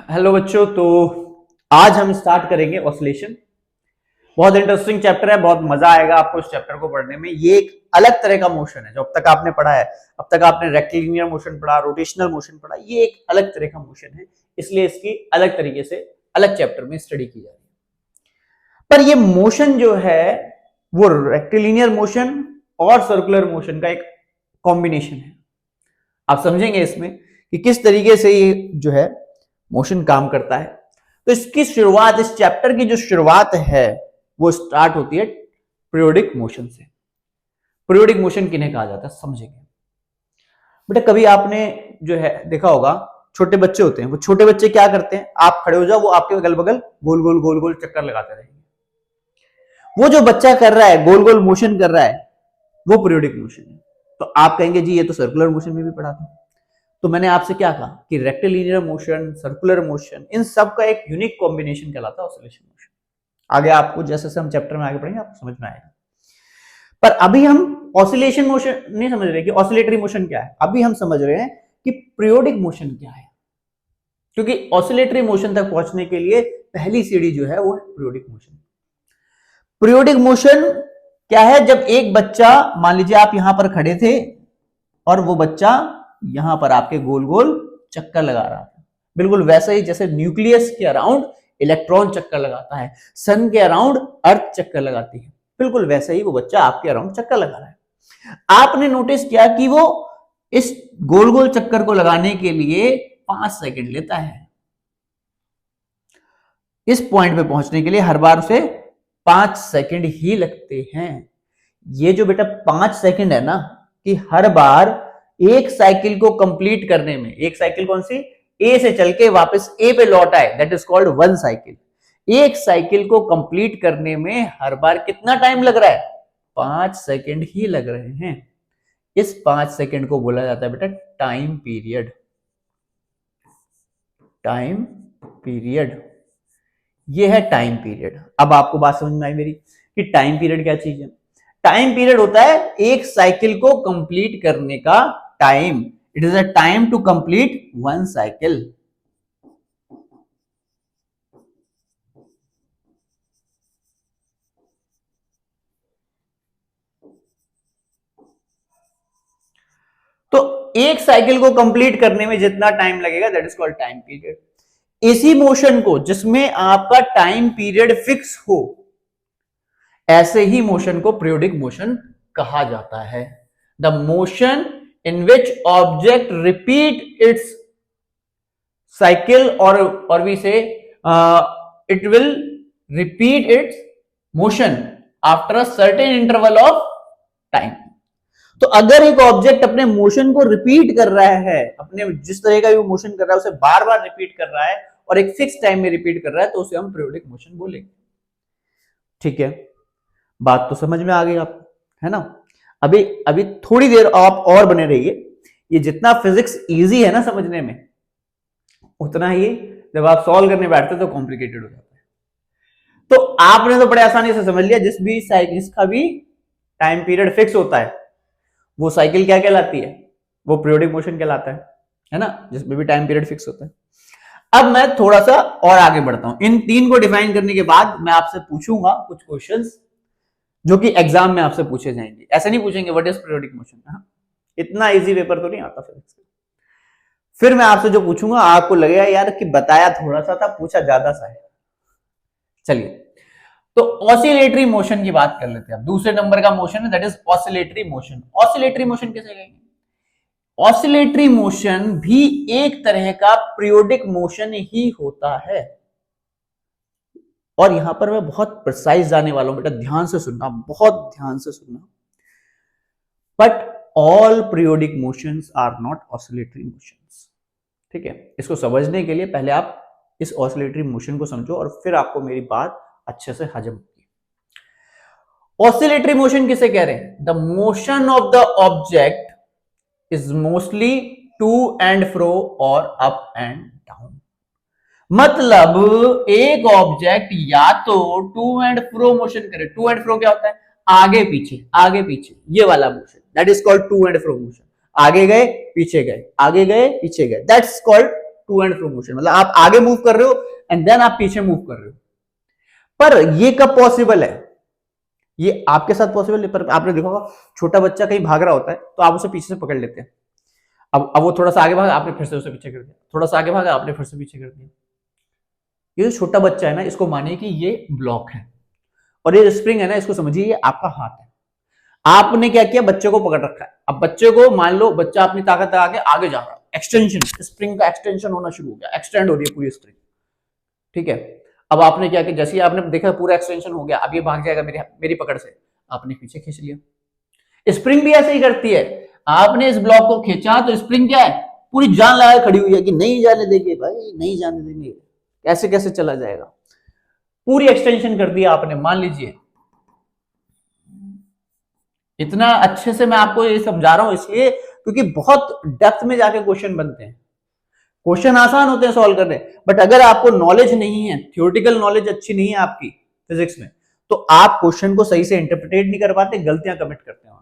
Hello बच्चों। तो आज हम स्टार्ट करेंगे ऑसिलेशन। बहुत इंटरेस्टिंग चैप्टर है, बहुत मजा आएगा आपको इस चैप्टर को पढ़ने में। ये एक अलग तरह का मोशन है। जो अब तक आपने पढ़ा है, अब तक आपने रेक्टिलिनियर मोशन पढ़ा, रोटेशनल मोशन पढ़ा, ये एक अलग तरह का मोशन है, इसलिए इसकी अलग तरीके से अलग चैप्टर में स्टडी की जा रही है। पर ये मोशन जो है वो रेक्टिलिनियर मोशन और सर्कुलर मोशन का एक कॉम्बिनेशन है। आप समझेंगे इसमें कि किस तरीके से ये जो है मोशन काम करता है। तो इसकी शुरुआत, इस चैप्टर की जो शुरुआत है वो स्टार्ट होती है पीरियोडिक मोशन से। पीरियोडिक मोशन किन्हें कहा जाता है समझेंगे। बेटा कभी आपने जो है देखा होगा, छोटे बच्चे होते हैं, वो छोटे बच्चे क्या करते हैं, आप खड़े हो जाओ, वो आपके अगल बगल गोल गोल गोल गोल चक्कर लगाते रहेंगे। वो जो बच्चा कर रहा है, गोल गोल मोशन कर रहा है, वो पीरियोडिक मोशन है। तो आप कहेंगे जी ये तो सर्कुलर मोशन में भी पढ़ा था। तो मैंने आपसे क्या कहा कि रेक्टिलिनियर मोशन, सर्कुलर मोशन, इन सब का एक यूनिक कॉम्बिनेशन कहलाता है ऑसिलेशन मोशन। आगे आपको जैसे जैसे हम चैप्टर में आगे पढ़ेंगे आपको समझ में आएगा। पर अभी हम ऑसिलेशन मोशन नहीं समझ रहे कि ऑसिलेटरी मोशन क्या है, अभी हम समझ रहे हैं कि पीरियोडिक मोशन क्या है। क्योंकि ऑसिलेटरी मोशन तक पहुंचने के लिए पहली सीढ़ी जो है वो है पीरियोडिक मोशन। पीरियोडिक मोशन क्या है? जब एक बच्चा, मान लीजिए आप यहां पर खड़े थे और वो बच्चा यहां पर आपके गोल गोल चक्कर लगा रहा था, बिल्कुल वैसे ही जैसे न्यूक्लियस के अराउंड इलेक्ट्रॉन चक्कर लगाता है, सन के अराउंड अर्थ चक्कर लगाती है, बिल्कुल वैसे ही वो बच्चा आपके अराउंड चक्कर लगा रहा है। आपने नोटिस किया कि वो इस गोल गोल चक्कर को लगाने के लिए 5 सेकंड लेता है। इस पॉइंट पे पहुंचने के लिए हर बार उसे 5 सेकंड ही लगते हैं। ये जो बेटा 5 सेकंड है ना, कि हर बार एक साइकिल को कंप्लीट करने में, एक साइकिल कौन सी, ए से चल के वापस ए पे लौट आए, that is called one cycle. एक साइकिल को कंप्लीट करने में हर बार कितना टाइम लग रहा है? 5 सेकंड ही लग रहे हैं। इस 5 सेकंड को बोला जाता है बेटा टाइम पीरियड। टाइम पीरियड, ये है टाइम पीरियड। अब आपको बात समझ में आई मेरी कि टाइम पीरियड क्या चीज है। टाइम पीरियड होता है एक साइकिल को कंप्लीट करने का time. It is a time to complete one cycle. तो एक साइकिल को कंप्लीट करने में जितना टाइम लगेगा that is called time period. इसी मोशन को, जिसमें आपका टाइम पीरियड फिक्स हो, ऐसे ही मोशन को पीरियोडिक मोशन कहा जाता है। The motion in which object repeat it's cycle और वी से it will repeat it's motion after a certain interval of time. तो अगर एक ऑब्जेक्ट अपने मोशन को रिपीट कर रहा है, अपने जिस तरह का भी मोशन कर रहा है उसे बार बार रिपीट कर रहा है और एक फिक्स टाइम में रिपीट कर रहा है, तो उसे हम पीरियोडिक मोशन बोलेंगे। ठीक है, बात तो समझ में आ गई आपको, है ना। अभी अभी थोड़ी देर आप और बने रहिए। ये जितना फिजिक्स इजी है ना समझने में, उतना ही जब आप सॉल्व करने बैठते तो कॉम्प्लिकेटेड हो जाता है। तो आपने तो बड़े आसानी से समझ लिया, जिसका भी टाइम पीरियड फिक्स होता है वो साइकिल क्या कहलाती है? वो पीरियोडिक मोशन कहलाता है ना, जिसमें भी टाइम पीरियड फिक्स होता है। अब मैं थोड़ा सा और आगे बढ़ता हूं। इन तीन को डिफाइन करने के बाद मैं आपसे पूछूंगा कुछ क्वेश्चंस जो कि एग्जाम में आपसे पूछे जाएंगे। ऐसे नहीं पूछेंगे व्हाट इज पीरियोडिक मोशन, इतना इजी पेपर तो नहीं आता फिजिक्स। फिर मैं आपसे जो पूछूंगा आपको लगेगा यार कि बताया थोड़ा सा था, पूछा ज्यादा सा है। चलिए, तो ऑसिलेटरी मोशन की बात कर लेते हैं। अब दूसरे नंबर का मोशन है that is oscillatory motion. Oscillatory motion किसे कहेंगे? ऑसिलेटरी मोशन भी एक तरह का पीरियोडिक मोशन ही होता है। और यहां पर मैं बहुत प्रिसाइज जाने वाला हूं, बेटा ध्यान से सुनना, बहुत ध्यान से सुनना। But all periodic motions are not oscillatory motions. ठीक है, इसको समझने के लिए पहले आप इस ऑसिलेटरी मोशन को समझो और फिर आपको मेरी बात अच्छे से हजम होगी। ऑसिलेटरी मोशन किसे कह रहे हैं? The motion of the object is mostly to and fro और अप एंड डाउन। मतलब एक ऑब्जेक्ट या तो टू एंड फ्रो मोशन करे। टू एंड फ्रो क्या होता है? आगे पीछे, आगे पीछे, ये वाला motion, that is called to and fro motion. आगे गए पीछे गए, आगे गए पीछे गए, that's called to and fro motion, मतलब आप आगे मूव कर रहे हो एंड देन आप पीछे मूव कर रहे हो। पर ये कब पॉसिबल है? ये आपके साथ पॉसिबल है, पर आपने देखा होगा छोटा बच्चा कहीं भाग रहा होता है तो आप उसे पीछे से पकड़ लेते हैं। अब वो थोड़ा सा आगे भागा, आपने फिर से उसे पीछे कर दिया, थोड़ा सा आगे भागा, आपने फिर से पीछे कर दिया। ये जो छोटा बच्चा है ना, इसको मानिए कि ये ब्लॉक है और ये स्प्रिंग है ना, इसको समझिए ये आपका हाथ है। आपने क्या किया, बच्चे को पकड़ रखा है। अब बच्चे को मान लो बच्चा अपनी ताकत लगा के आगे जा रहा है, एक्सटेंशन, स्प्रिंग का एक्सटेंशन होना शुरू हो गया, एक्सटेंड हो रही है पूरी स्प्रिंग, ठीक है। अब आपने क्या किया, जैसे ही आपने देखा पूरा एक्सटेंशन हो गया, अब ये भाग जाएगा मेरी पकड़ से, आपने पीछे खींच लिया। स्प्रिंग भी ऐसे ही करती है, आपने इस ब्लॉक को खींचा तो स्प्रिंग क्या है, पूरी जान लगा खड़ी हुई है कि नहीं जाने देंगे भाई, नहीं जाने देंगे, कैसे कैसे चला जाएगा। पूरी एक्सटेंशन कर दिया आपने, मान लीजिए। इतना अच्छे से मैं आपको ये समझा रहा हूं इसलिए क्योंकि बहुत डेप्थ में जाके क्वेश्चन बनते हैं। क्वेश्चन आसान होते हैं सॉल्व करने, बट अगर आपको नॉलेज नहीं है, थ्योरेटिकल नॉलेज अच्छी नहीं है आपकी फिजिक्स में, तो आप क्वेश्चन को सही से इंटरप्रिटेट नहीं कर पाते, गलतियां कमिट करते हैं।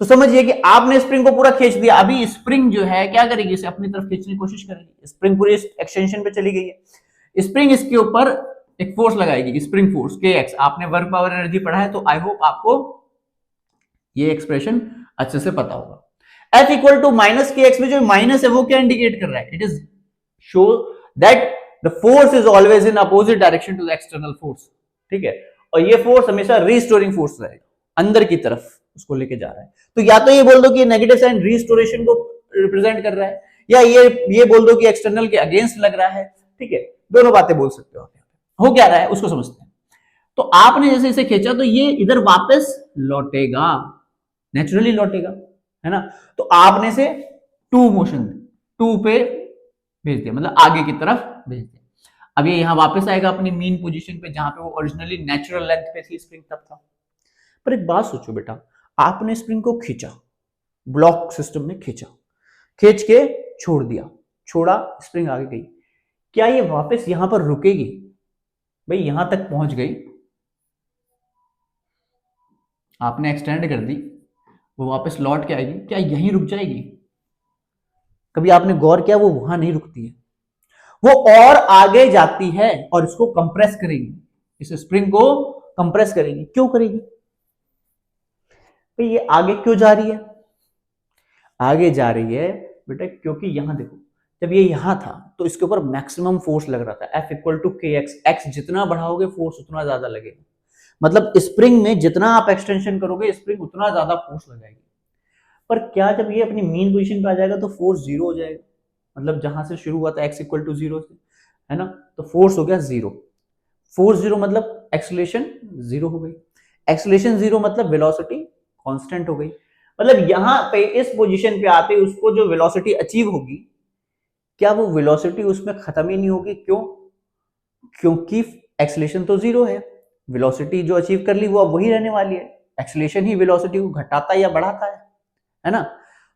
तो समझिए कि आपने स्प्रिंग को पूरा खींच दिया, अभी स्प्रिंग जो है क्या करेगी, इसे अपनी तरफ खींचने की कोशिश करेगी। स्प्रिंग पूरी एक्सटेंशन पे चली गई है, स्प्रिंग इसके ऊपर एक फोर्स लगाएगी, स्प्रिंग फोर्स Kx। आपने वर्क पावर एनर्जी पढ़ा है तो आई होप आपको ये एक्सप्रेशन अच्छे से पता होगा। F equal to minus Kx में जो माइनस है वो क्या इंडिकेट कर रहा है, it is show that the force is always in opposite direction to the external force, ठीक है। और ये फोर्स हमेशा रिस्टोरिंग फोर्स रहेगा, अंदर की तरफ उसको लेके जा रहा है। तो या तो ये बोल दो कि नेगेटिव साइन रिस्टोरेशन को रिप्रेजेंट कर रहा है, या ये बोल दो कि एक्सटर्नल के अगेंस्ट लग रहा है, ठीक है। दोनों बातें बोल सकते हो क्या रहा है उसको समझते हैं। तो आपने जैसे इसे खींचा तो ये इधर वापस लौटेगा, नेचुरली लौटेगा, है ना। तो आपने से टू मोशन, टू पे भेज दिया, मतलब आगे की तरफ भेज दिया। अब ये यहां वापस आएगा अपनी मीन पोजीशन पे, जहां पे वो ओरिजिनली नेचुरल लेंथ पे थी स्प्रिंग तब था। पर एक बात सोचो बेटा, आपने स्प्रिंग को खींचा, ब्लॉक सिस्टम में खींचा, खींच के छोड़ दिया, छोड़ा, स्प्रिंग आगे गई, क्या ये वापस यहां पर रुकेगी? भाई यहां तक पहुंच गई, आपने एक्सटेंड कर दी, वो वापस लौट के आएगी, क्या यहीं रुक जाएगी? कभी आपने गौर किया, वो वहां नहीं रुकती है, वो और आगे जाती है और इसको कंप्रेस करेगी, इस स्प्रिंग को कंप्रेस करेगी। क्यों करेगी? ये आगे क्यों जा रही है? आगे जा रही है बेटा क्योंकि यहां देखो, जब ये यहां था तो इसके ऊपर मैक्सिमम फोर्स लग रहा था, F equal to KX, x जितना बढ़ाओगे फोर्स उतना ज्यादा लगेगा। मतलब स्प्रिंग में जितना आप एक्सटेंशन करोगे स्प्रिंग उतना ज्यादा फोर्स लगाएगी। पर क्या जब ये अपनी मीन पोजीशन पे आ जाएगा तो फोर्स जीरो हो जाएगा, मतलब जहां से शुरू हुआ था x इक्वल टू जीरो से, है ना, तो फोर्स हो गया जीरो। फोर्स जीरो मतलब एक्सेलरेशन जीरो हो गई, एक्सेलरेशन जीरो मतलब वेलोसिटी कांस्टेंट हो गई। मतलब यहां पे इस पोजीशन पे आते उसको जो वेलोसिटी अचीव होगी, क्या वो वेलोसिटी उसमें खत्म ही नहीं होगी? क्यों? क्योंकि एक्सेलरेशन तो जीरो है, वेलोसिटी जो अचीव कर ली वो अब वही रहने वाली है। एक्सेलरेशन ही वेलोसिटी को घटाता या बढ़ाता है ना।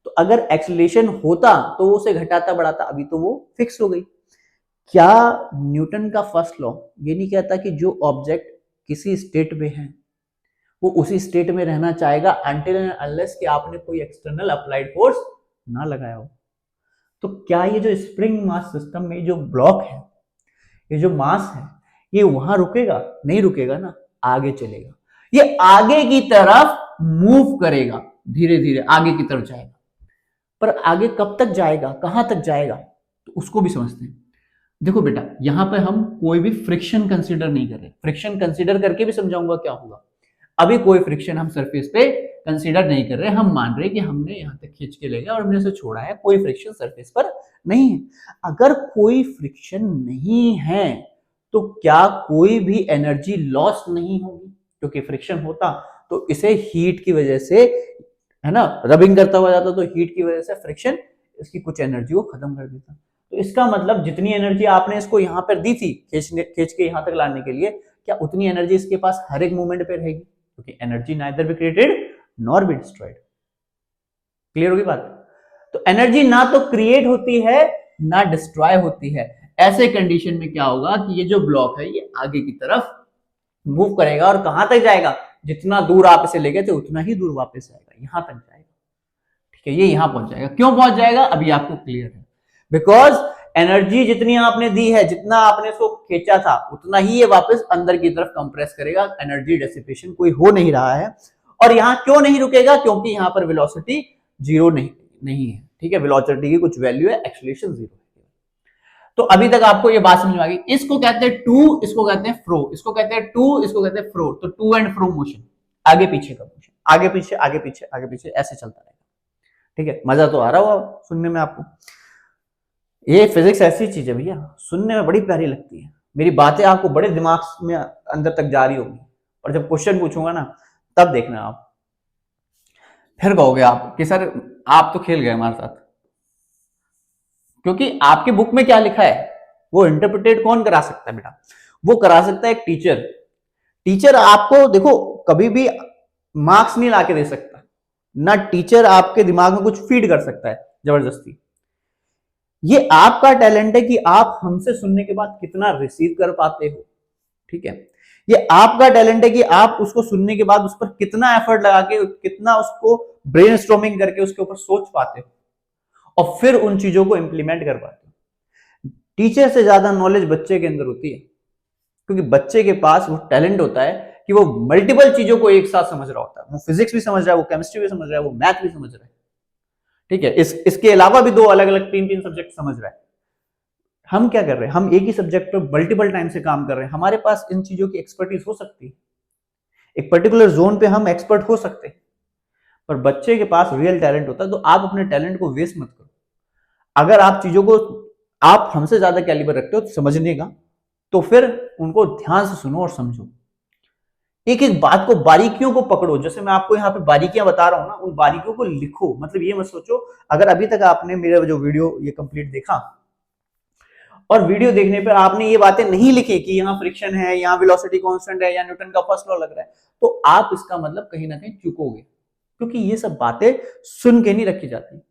तो अगर एक्सेलरेशन होता तो वो उसे घटाता बढ़ाता, अभी तो वो फिक्स हो गई। क्या न्यूटन का फर्स्ट लॉ ये नहीं कहता कि जो ऑब्जेक्ट किसी स्टेट में है वो उसी स्टेट में रहना चाहेगा अनटिल एंड अनलेस कि आपने कोई एक्सटर्नल अप्लाइड फोर्स ना लगाया हो? तो क्या ये जो स्प्रिंग मास सिस्टम में जो ब्लॉक है, ये जो मास है, ये वहां रुकेगा? नहीं रुकेगा ना, आगे चलेगा, ये आगे की तरफ मूव करेगा, धीरे धीरे आगे की तरफ जाएगा। पर आगे कब तक जाएगा, कहां तक जाएगा, तो उसको भी समझते हैं। देखो बेटा, यहां पर हम कोई भी फ्रिक्शन कंसीडर नहीं कर रहे, फ्रिक्शन कंसीडर करके भी समझाऊंगा क्या होगा। अभी कोई फ्रिक्शन हम सरफेस पे कंसीडर नहीं कर रहे, हम मान रहे कि हमने यहां तक खींच के ले गया और हमने उसे छोड़ा है, कोई फ्रिक्शन सरफेस पर नहीं है। अगर कोई फ्रिक्शन नहीं है तो क्या कोई भी एनर्जी लॉस नहीं होगी? क्योंकि फ्रिक्शन होता तो इसे हीट की वजह से, है ना, रबिंग करता हुआ जाता तो हीट की वजह से फ्रिक्शन इसकी कुछ एनर्जी को खत्म कर देता। तो इसका मतलब जितनी एनर्जी आपने इसको यहां पर दी थी खींच के यहां तक लाने के लिए, क्या उतनी एनर्जी इसके पास हर एक मूवमेंट पे रहेगी? क्योंकि energy neither be created nor be destroyed. Clear होगी बात? तो एनर्जी ना तो क्रिएट होती है ना डिस्ट्रॉय होती है। ऐसे कंडीशन में क्या होगा कि ये जो ब्लॉक है ये आगे की तरफ मूव करेगा और कहां तक जाएगा? जितना दूर आप इसे ले गए थे उतना ही दूर वापस आएगा, यहां तक जाएगा, ठीक है। ये यहां पहुंच जाएगा। क्यों पहुंच जाएगा अभी आपको क्लियर है। बिकॉज एनर्जी जितनी आपने दी है, जितना आपने इसको खींचा था, उतना ही ये वापस अंदर की तरफ कंप्रेस करेगा। एनर्जी डेसिपेशन कोई हो नहीं रहा है। और यहां क्यों नहीं रुकेगा? क्योंकि यहां पर वेलोसिटी जीरो नहीं है। ठीक है, वेलोसिटी की कुछ वैल्यू है, एक्सीलरेशन जीरो। तो अभी तक आपको ये बात समझ में आ गई। इसको कहते हैं टू, इसको कहते हैं फ्रो, इसको कहते हैं टू, इसको कहते हैं फ्रो। तो टू एंड फ्रो मोशन, आगे पीछे का मोशन, आगे पीछे आगे पीछे आगे पीछे, ऐसे चलता रहेगा। ठीक है, मजा तो आ रहा होगा सुनने में आपको। ये फिजिक्स ऐसी चीज है भैया, सुनने में बड़ी प्यारी लगती है। मेरी बातें आपको बड़े दिमाग में अंदर तक जा रही होगी, और जब क्वेश्चन पूछूंगा ना, तब देखना आप, फिर कहोगे आप कि सर आप तो खेल गए हमारे साथ। क्योंकि आपकी बुक में क्या लिखा है वो इंटरप्रिटेट कौन करा सकता है बेटा? वो करा सकता है एक टीचर। टीचर आपको देखो कभी भी मार्क्स नहीं लाके दे सकता ना, टीचर आपके दिमाग में कुछ फीड कर सकता है जबरदस्ती। ये आपका टैलेंट है कि आप हमसे सुनने के बाद कितना रिसीव कर पाते हो। ठीक है, ये आपका टैलेंट है कि आप उसको सुनने के बाद उस पर कितना एफर्ट लगा के, कितना उसको ब्रेनस्टॉर्मिंग करके उसके ऊपर सोच पाते हो और फिर उन चीजों को इंप्लीमेंट कर पाते हो। टीचर से ज्यादा नॉलेज बच्चे के अंदर होती है, क्योंकि बच्चे के पास वो टैलेंट होता है कि वो मल्टीपल चीजों को एक साथ समझ रहा होता है। वो फिजिक्स भी समझ रहा है, वो केमिस्ट्री भी समझ रहा है, वो मैथ भी समझ रहा है। ठीक है, इसके अलावा भी दो अलग अलग तीन सब्जेक्ट समझ रहा है। हम क्या कर रहे हैं? हम एक ही सब्जेक्ट पर मल्टीपल टाइम से काम कर रहे हैं। हमारे पास इन चीजों की एक्सपर्टीज हो सकती है, एक पर्टिकुलर जोन पे हम एक्सपर्ट हो सकते हैं, पर बच्चे के पास रियल टैलेंट होता है। तो आप अपने टैलेंट को वेस्ट मत करो। अगर आप चीजों को, आप हमसे ज्यादा कैलिबर रखते हो समझने का, तो फिर उनको ध्यान से सुनो और समझो। एक एक बात को, बारीकियों को पकड़ो। जैसे मैं आपको यहाँ पे बारीकियां बता रहा हूं ना, उन बारीकियों को लिखो। मतलब ये मत सोचो, अगर अभी तक आपने मेरा जो वीडियो ये कंप्लीट देखा और वीडियो देखने पर आपने ये बातें नहीं लिखी कि यहाँ फ्रिक्शन है, यहाँ वेलोसिटी कांस्टेंट है, या न्यूटन का फर्स्ट लॉ लग रहा है, तो आप इसका मतलब कहीं ना कहीं चुकोगे। क्योंकि ये सब बातें सुन के नहीं रखी जाती।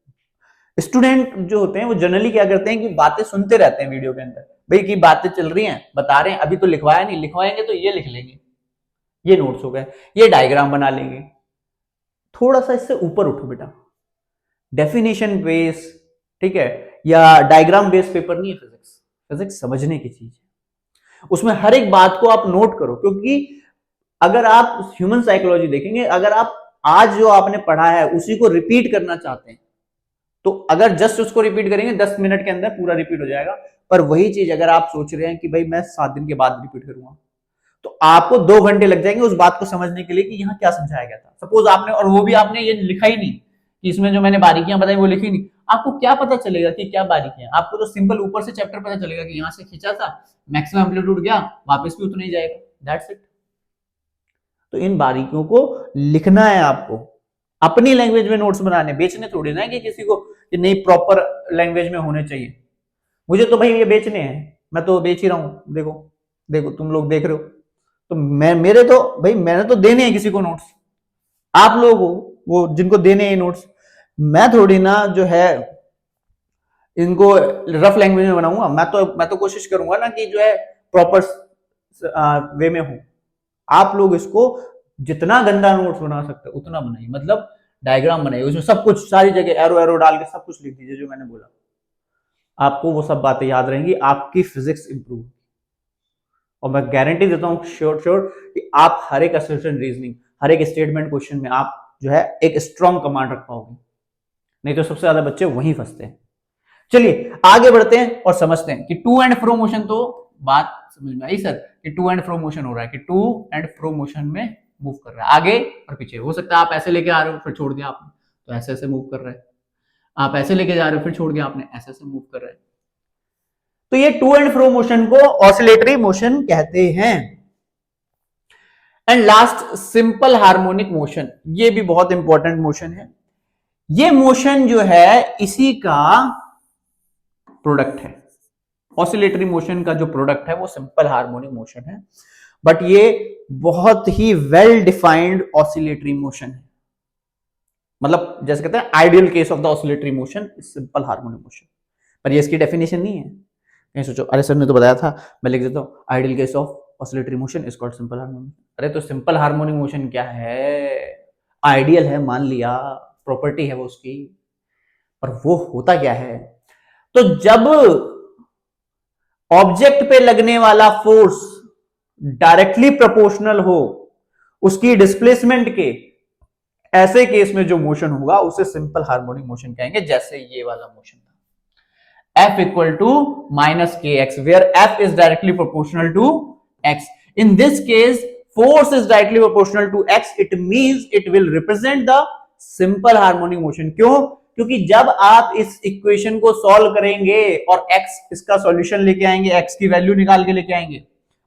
स्टूडेंट जो होते हैं वो जनरली क्या करते हैं कि बातें सुनते रहते हैं वीडियो के अंदर। भाई की बातें चल रही हैं, बता रहे हैं, अभी तो लिखवाया नहीं, लिखवाएंगे तो ये लिख लेंगे, ये नोट्स हो गए, ये डायग्राम बना लेंगे। थोड़ा सा इससे ऊपर उठो बेटा। डेफिनेशन बेस, ठीक है, या डायग्राम बेस पेपर नहीं है फिजिक्स। फिजिक्स समझने की चीज है, उसमें हर एक बात को आप नोट करो। क्योंकि अगर आप ह्यूमन साइकोलॉजी देखेंगे, अगर आप आज जो आपने पढ़ा है उसी को रिपीट करना चाहते हैं, तो अगर जस्ट उसको रिपीट करेंगे 10 मिनट के अंदर पूरा रिपीट हो जाएगा। पर वही चीज अगर आप सोच रहे हैं कि भाई मैं 7 दिन के बाद रिपीट करूंगा, तो आपको 2 घंटे लग जाएंगे उस बात को समझने के लिए कि यहाँ क्या समझाया गया था। सपोज आपने, और वो भी आपने ये लिखा ही नहीं कि इसमें जो मैंने बारीकियां बताई वो लिखी नहीं, आपको क्या पता चलेगा कि क्या बारीकियां? आपको तो सिंपल ऊपर से चैप्टर पता चलेगा कि यहाँ से खींचा था, मैक्सिमम एम्पलीट्यूड गया, वापस भी उतना ही जाएगा, दैट्स इट। तो इन बारीकियों को लिखना है आपको, अपनी लैंग्वेज में नोट्स बनाने, बेचने थोड़ी ना है कि किसी को कि नहीं प्रॉपर लैंग्वेज में होने चाहिए। मुझे तो भाई ये बेचने हैं, मैं तो बेच ही रहा हूं। देखो देखो तुम लोग देख रहे हो, तो मैं, मेरे तो भाई मैंने तो देने हैं किसी को नोट्स, आप लोग हो वो जिनको देने हैं नोट्स। मैं थोड़ी ना जो है इनको रफ लैंग्वेज में बनाऊंगा। मैं तो कोशिश करूंगा ना कि जो है प्रॉपर वे में हो। आप लोग इसको जितना गंदा नोट्स बना सकते हो उतना बनाइए, मतलब डायग्राम बनाइए, उसमें सब कुछ, सारी जगह एरो एरो डाल के सब कुछ लिख दीजिए जो मैंने बोला। आपको वो सब बातें याद रहेंगी, आपकी फिजिक्स इंप्रूव। और मैं गारंटी देता हूँ श्योर श्योर कि आप हर एक असर्शन रीजनिंग, हर एक स्टेटमेंट क्वेश्चन में आप जो है एक स्ट्रॉन्ग कमांड रख पाओगे। नहीं तो सबसे ज्यादा बच्चे वहीं फंसते हैं। चलिए आगे बढ़ते हैं और समझते हैं कि टू एंड फ्रो मोशन। तो बात समझ में आई सर कि टू एंड फ्रो मोशन हो रहा है, कि टू एंड फ्रो मोशन में मूव कर रहा है आगे और पीछे। हो सकता है आप ऐसे लेके आ रहे हो फिर छोड़ दिया आपने, तो ऐसे ऐसे मूव कर रहे हैं। आप ऐसे लेके जा रहे हो फिर छोड़ दिया आपने, ऐसे ऐसे मूव कर रहे हैं। तो ये टू एंड फ्रो मोशन को ऑसिलेटरी मोशन कहते हैं। And last simple harmonic motion, ये भी बहुत इंपॉर्टेंट मोशन है। ये मोशन जो है इसी का प्रोडक्ट है। ऑसिलेटरी मोशन का जो प्रोडक्ट है वो सिंपल हार्मोनिक मोशन है, बट ये बहुत ही वेल डिफाइंड ऑसिलेटरी मोशन है। मतलब जैसे कहते हैं ideal case of the oscillatory motion is simple harmonic motion, पर ये इसकी डेफिनेशन नहीं है। कहीं सोचो अरे सर ने तो बताया था, मैं लिख देता हूँ ideal case of oscillatory motion is called simple harmonic. अरे तो सिंपल हार्मोनिक मोशन क्या है? आइडियल है मान लिया, प्रॉपर्टी है वो उसकी, पर वो होता क्या है? तो जब ऑब्जेक्ट पे लगने वाला फोर्स डायरेक्टली प्रोपोर्शनल हो उसकी डिस्प्लेसमेंट के, ऐसे केस में जो मोशन होगा उसे सिंपल हार्मोनिक मोशन कहेंगे, जैसे ये वाला मोशन था F equal to minus K x, where F is directly proportional to x. In this case, force is directly proportional to x. It means it will represent the simple harmonic motion. क्यों? क्योंकि जब आप इस equation को solve करेंगे और x इसका solution लेके आएंगे, x की वैल्यू निकाल के लेके आएंगे,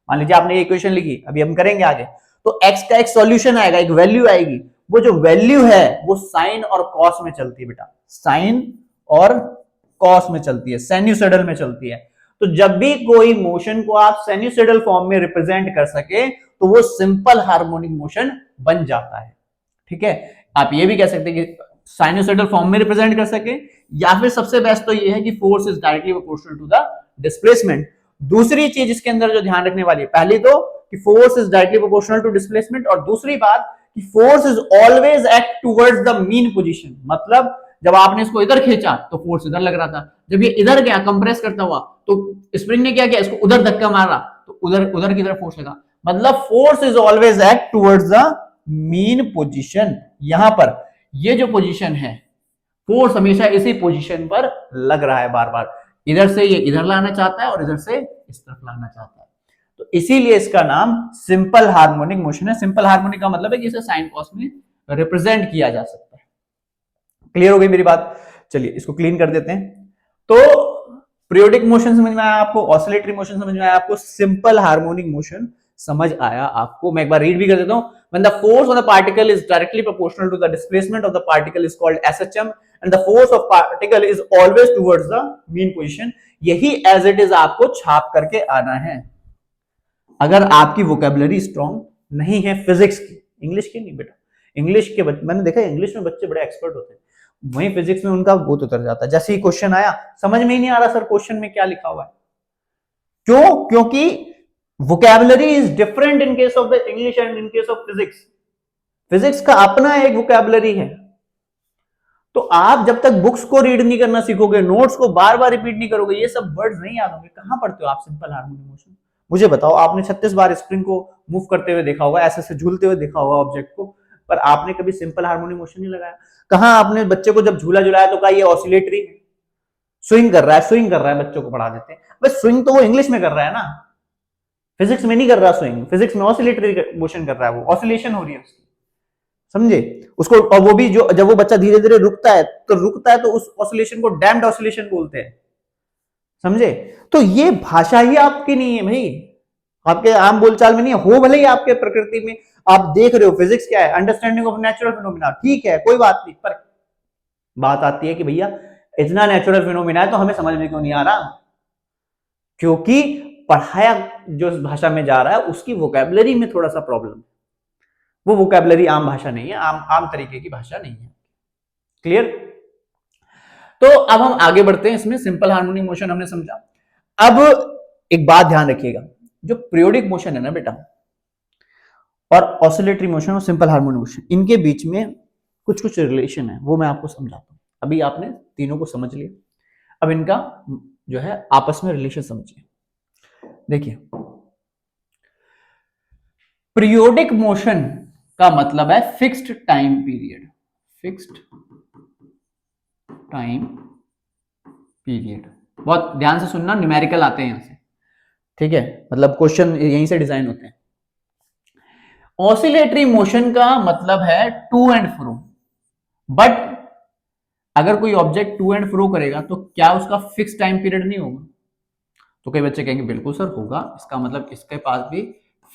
मान लीजिए आपने ये इक्वेशन लिखी, अभी हम करेंगे आगे, तो x का एक सॉल्यूशन आएगा, एक वैल्यू आएगी, वो जो वैल्यू है वो साइन और कॉस में चलती है बेटा, साइन और कॉस में चलती है, साइनसॉइडल में चलती है। तो जब भी कोई मोशन को आप साइनसॉइडल फॉर्म में रिप्रेजेंट कर सके तो वो सिंपल हार्मोनिक मोशन बन जाता है। ठीक है, आप ये भी कह सकते हैं कि साइनसॉइडल फॉर्म में रिप्रेजेंट कर सके, या फिर सबसे बेस्ट तो ये है कि force is directly proportional to the displacement. दूसरी चीज इसके अंदर जो ध्यान रखने वाली है, पहली तो कि force is directly proportional to displacement, और दूसरी बात कि force is always act towards the mean position. मतलब जब आपने इसको इधर खींचा तो फोर्स इधर लग रहा था, जब ये इधर गया कंप्रेस करता हुआ तो स्प्रिंग ने क्या किया, इसको उधर धक्का मारा तो उधर की तरफ फोर्स लगा। मतलब force is always act towards the mean position. यहां पर ये जो पोजीशन है, फोर्स हमेशा इसी पोजीशन पर लग रहा है बार बार, इधर से ये इधर लाना चाहता है और इधर से इस तरफ लाना चाहता है, तो इसीलिए इसका नाम सिंपल हार्मोनिक मोशन है। सिंपल हार्मोनिक का मतलब है कि इसे साइन कॉस में रिप्रेजेंट किया जा सकता है। क्लियर हो गई मेरी बात? चलिए इसको क्लीन कर देते हैं। तो पीरियोडिक मोशन समझ में आया आपको, ऑसिलेटरी मोशन समझ में आया आपको, सिंपल हार्मोनिक मोशन समझ आया आपको। मैं एक बार रीड भी कर देता हूं। When the force on the particle is directly proportional to the displacement of the particle is called SHM and the force of particle is always towards the mean position. यही as it is आपको छाप करके आना है। अगर आपकी vocabulary strong नहीं है फिजिक्स की, इंग्लिश की नहीं बेटा, इंग्लिश के मैंने देखा इंग्लिश में बच्चे बड़े एक्सपर्ट होते हैं, वहीं फिजिक्स में उनका बहुत उतर जाता है। जैसे ही क्वेश्चन आया समझ में ही नहीं आ रहा सर क्वेश्चन में क्या लिखा हुआ है। क्यों? क्योंकि vocabulary is different in case of the English and in case of physics. Physics का अपना एक vocabulary है। तो आप जब तक बुक्स को रीड नहीं करना सीखोगे, नोट्स को बार बार रिपीट नहीं करोगे, ये सब वर्ड्स नहीं याद होंगे। कहां पढ़ते हो आप सिंपल हार्मोनिक मोशन? मुझे बताओ, आपने 36 बार स्प्रिंग को मूव करते हुए देखा होगा, ऐसे झूलते हुए देखा होगा ऑब्जेक्ट को, पर आपने कभी सिंपल हार्मोनिक मोशन नहीं लगाया। कहां आपने बच्चे को जब झूला झुलाया तो कहा ये ऑसिलेटरी है, स्विंग कर रहा है, स्विंग कर रहा है, बच्चों को पढ़ा देते हैं। बस स्विंग तो वो इंग्लिश में कर रहा है ना, फिजिक्स में नहीं कर रहा स्विंग, फिजिक्स में ऑसिलेटरी मोशन कर रहा है, वो ऑसिलेशन हो रही है उसकी, समझे उसको। और वो भी जो जब वो बच्चा धीरे धीरे रुकता है तो उस ऑसिलेशन को डैम्प्ड ऑसिलेशन बोलते हैं, समझे। तो ये भाषा ही आपकी नहीं है भाई, आपके आम बोलचाल में नहीं है, हो भले ही आपके प्रकृति में आप देख रहे हो फिजिक्स क्या है, अंडरस्टैंडिंग ऑफ नेचुरल फिनोमिना, ठीक है कोई बात नहीं, पर बात आती है कि भैया इतना नेचुरल फिनोमिना है तो हमें समझ में क्यों नहीं आ रहा? क्योंकि पढ़ाया जो इस भाषा में जा रहा है उसकी वोकैबुलरी में थोड़ा सा प्रॉब्लम है, वो वोकैबुलरी आम भाषा नहीं है, आम तरीके की भाषा नहीं है। क्लियर? तो अब हम आगे बढ़ते हैं, इसमें सिंपल हार्मोनिक मोशन हमने समझा। अब एक बात ध्यान रखिएगा, जो पीरियोडिक मोशन है ना बेटा, और ऑसिलेटरी मोशन और सिंपल हार्मोनिक मोशन, इनके बीच में कुछ रिलेशन है, वो मैं आपको समझाता हूं। अभी आपने तीनों को समझ लिया, अब इनका जो है आपस में रिलेशन समझिए। देखिए, पीरियोडिक मोशन का मतलब है fixed time period, fixed time period. बहुत ध्यान से सुनना, न्यूमेरिकल आते हैं यहां से, ठीक है, मतलब क्वेश्चन यहीं से डिजाइन होते हैं। ऑसिलेटरी मोशन का मतलब है टू एंड फ्रो, बट अगर कोई ऑब्जेक्ट टू एंड फ्रो करेगा तो क्या उसका फिक्स टाइम पीरियड नहीं होगा? तो कई बच्चे कहेंगे बिल्कुल सर होगा, इसका मतलब इसके पास भी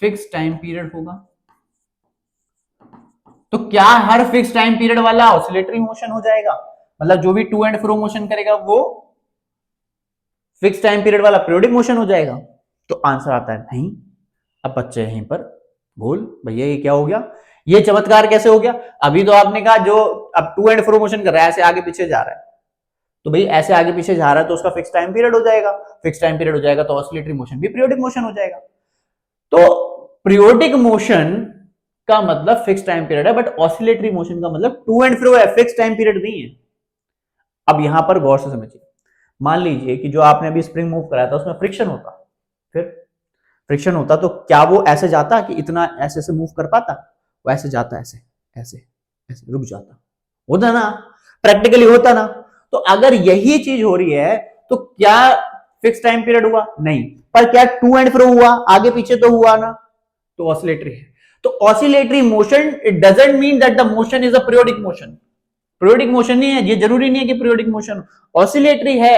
फिक्स टाइम पीरियड होगा। तो क्या हर फिक्स टाइम पीरियड वाला ऑसिलेटरी मोशन हो जाएगा? मतलब जो भी टू एंड फ्रो मोशन करेगा वो फिक्स टाइम पीरियड वाला पीरियोडिक मोशन हो जाएगा? तो आंसर आता है नहीं। अब बच्चे यहीं पर बोल भैया ये क्या हो गया, ये चमत्कार कैसे हो गया? अभी तो आपने कहा जो अब टू एंड फ्रो मोशन कर रहा है, ऐसे आगे पीछे जा रहा है, तो भाई ऐसे आगे पीछे जा रहा है तो उसका फिक्स टाइम पीरियड हो जाएगा, फिक्स टाइम पीरियड हो जाएगा तो ऑसिलेटरी मोशन भी पीरियोडिक मोशन हो जाएगा। तो पीरियोडिक मोशन का मतलब फिक्स टाइम पीरियड है, बट ऑसिलेटरी मोशन का मतलब टू एंड फ्रो है, फिक्स टाइम पीरियड नहीं है। अब यहां पर गौर से समझिए, मान लीजिए कि जो आपने अभी स्प्रिंग मूव कराया था उसमें फ्रिक्शन होता, फिर फ्रिक्शन होता तो क्या वो ऐसे जाता कि इतना ऐसे से मूव कर पाता? वो ऐसे जाता, ऐसे ऐसे ऐसे रुक जाता, होता ना, प्रैक्टिकली होता ना। तो अगर यही चीज हो रही है तो क्या फिक्स टाइम पीरियड हुआ? नहीं। पर क्या टू एंड फ्रो हुआ, आगे पीछे तो हुआ ना, तो ऑसिलेटरी है। तो oscillatory motion, it doesn't mean that the motion is a periodic motion. Periodic motion नहीं है, ये जरूरी नहीं है कि पीरियोडिक मोशन, ऑसिलेटरी है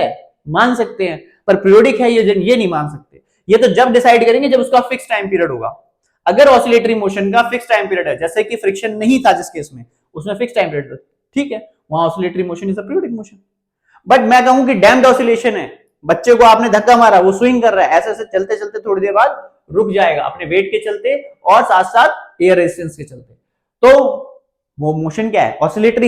मान सकते हैं, पर पीरियोडिक है ये नहीं मान सकते। ये तो जब डिसाइड करेंगे जब उसका फिक्स टाइम पीरियड होगा। अगर ऑसिलेटरी मोशन का फिक्स टाइम पीरियड है, जैसे कि फ्रिक्शन नहीं था जिस केस में, उसमें फिक्स टाइम पीरियड था, ठीक है, वहां oscillatory motion is a periodic motion. But मैं कहूं कि डैम्ड ऑसिलेशन है, बच्चे को आपने धक्का मारा, वो स्विंग कर रहा है, ऐसे ऐसे चलते चलते थोड़ी देर बाद रुक जाएगा अपने वेट के चलते और साथ साथ एयर रेजिस्टेंस के चलते, तो वो मोशन क्या है? ऑसिलेटरी है।